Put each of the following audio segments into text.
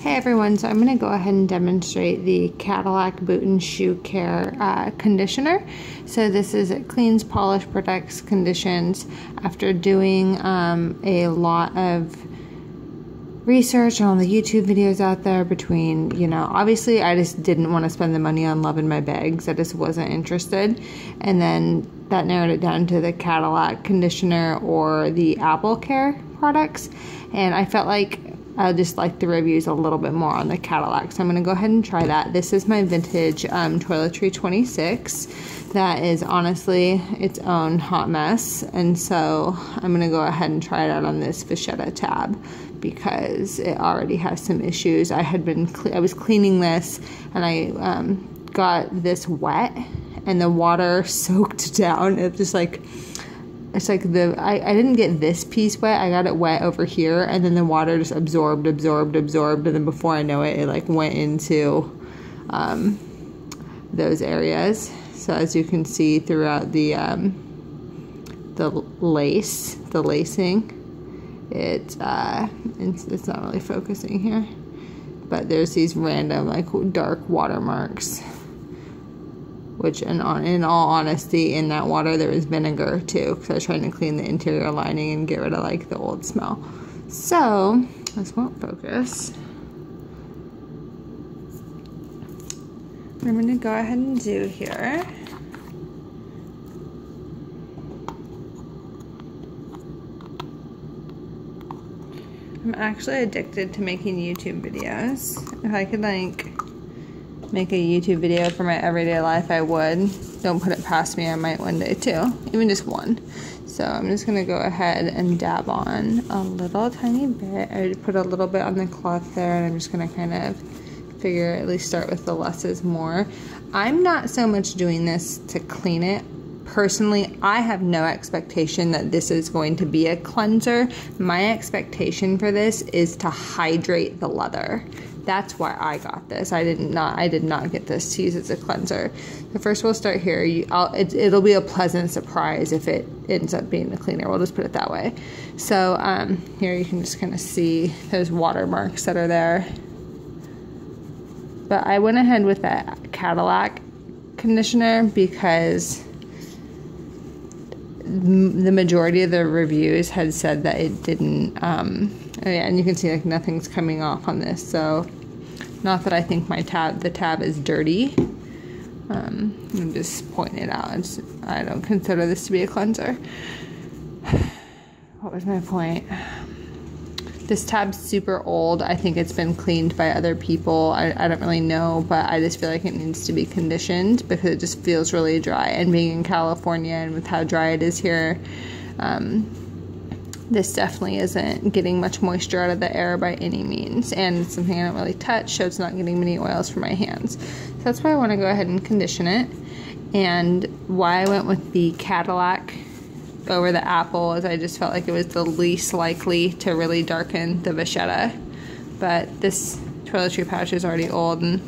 Hey everyone, so I'm going to go ahead and demonstrate the Cadillac Boot and Shoe Care conditioner. So this is, it cleans, polish, protects, conditions. After doing a lot of research on all the YouTube videos out there between, obviously I just didn't want to spend the money on loving my bags. I just wasn't interested. And then that narrowed it down to the Cadillac conditioner or the Apple Care products. And I felt like I just like the reviews a little bit more on the Cadillac, so I'm going to go ahead and try that. This is my vintage toiletry 26. That is honestly its own hot mess, and so I'm going to go ahead and try it out on this vachetta tab because it already has some issues. I was cleaning this and I got this wet and the water soaked down. It's just like, it's like I didn't get this piece wet, I got it wet over here, and then the water just absorbed, and then before I know it, it like went into those areas. So as you can see throughout the lacing, it's not really focusing here, but there's these random like dark watermarks. Which, in all honesty, in that water there was vinegar too, because I was trying to clean the interior lining and get rid of like the old smell. So this won't focus. What I'm going to go ahead and do here . I'm actually addicted to making YouTube videos. If I could like make a YouTube video for my everyday life, I would. Don't put it past me, I might one day too, even just one. So I'm just gonna go ahead and dab on a little tiny bit. I put a little bit on the cloth there, and I'm just gonna kind of figure, at least start with the less is more. I'm not so much doing this to clean it. Personally, I have no expectation that this is going to be a cleanser. My expectation for this is to hydrate the leather. That's why I got this. I did not get this to use as a cleanser. So first we'll start here. It'll be a pleasant surprise if it ends up being a cleaner. We'll just put it that way. So here you can just kind of see those watermarks that are there. But I went ahead with that Cadillac conditioner because the majority of the reviews had said that it didn't, and you can see like nothing's coming off on this, so not that I think the tab is dirty. I'm just pointing it out. I don't consider this to be a cleanser. What was my point? This tab's super old. I think it's been cleaned by other people. I don't really know, but I just feel like it needs to be conditioned because it just feels really dry. And being in California and with how dry it is here, this definitely isn't getting much moisture out of the air by any means. And it's something I don't really touch, so it's not getting many oils from my hands. So that's why I want to go ahead and condition it. And why I went with the Cadillac over the Apple is I just felt like it was the least likely to really darken the vachetta. But this toiletry pouch is already old and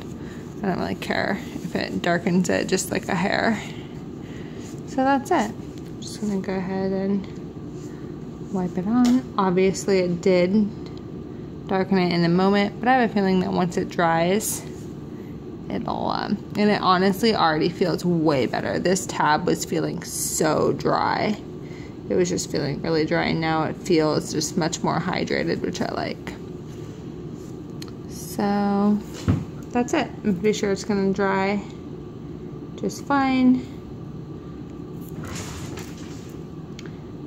I don't really care if it darkens it just like a hair. So that's it. I'm just gonna go ahead and wipe it on. Obviously it did darken it in the moment, but I have a feeling that once it dries, it'll, and it honestly already feels way better. This tab was feeling so dry. It was just feeling really dry, and now it feels just much more hydrated, which I like. So that's it. I'm pretty sure it's gonna dry just fine.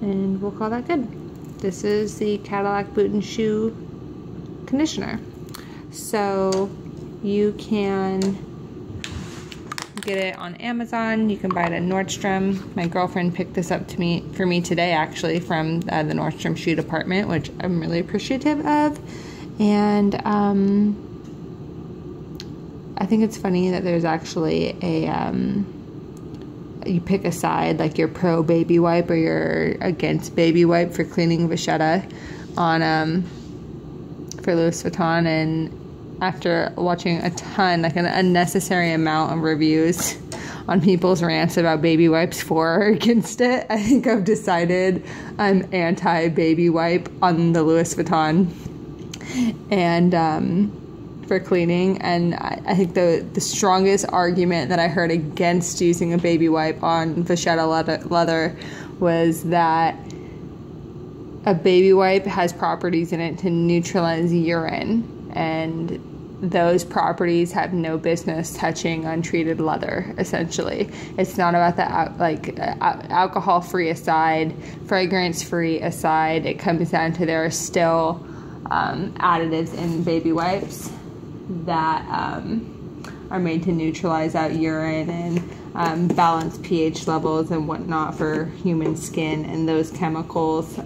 And we'll call that good. This is the Cadillac Boot and Shoe conditioner. So you can get it on Amazon. You can buy it at Nordstrom. My girlfriend picked this up for me today, actually, from the Nordstrom shoe department, which I'm really appreciative of. And I think it's funny that there's actually a you pick a side, like you're pro baby wipe or you're against baby wipe for cleaning vachetta on for Louis Vuitton. And after watching a ton, like an unnecessary amount of reviews on people's rants about baby wipes for or against it, I think I've decided I'm anti-baby wipe on the Louis Vuitton. And for cleaning, and I think the strongest argument that I heard against using a baby wipe on vachetta leather was that a baby wipe has properties in it to neutralize urine, and those properties have no business touching untreated leather. Essentially, it's not about the alcohol-free aside, fragrance-free aside. It comes down to there are still additives in baby wipes that are made to neutralize out urine and balance pH levels and whatnot for human skin, and those chemicals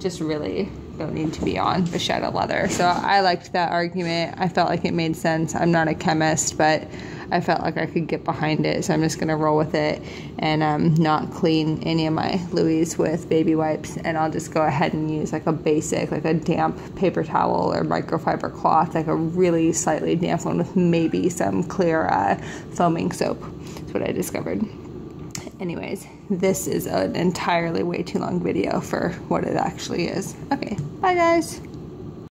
just really don't need to be on vachetta leather. So I liked that argument. I felt like it made sense. I'm not a chemist, but I felt like I could get behind it, so I'm just gonna roll with it and not clean any of my Louis with baby wipes, and I'll just go ahead and use like a basic, like a damp paper towel or microfiber cloth, like a really slightly damp one with maybe some clear foaming soap. That's what I discovered. Anyways, this is an entirely way too long video for what it actually is. Okay, bye guys.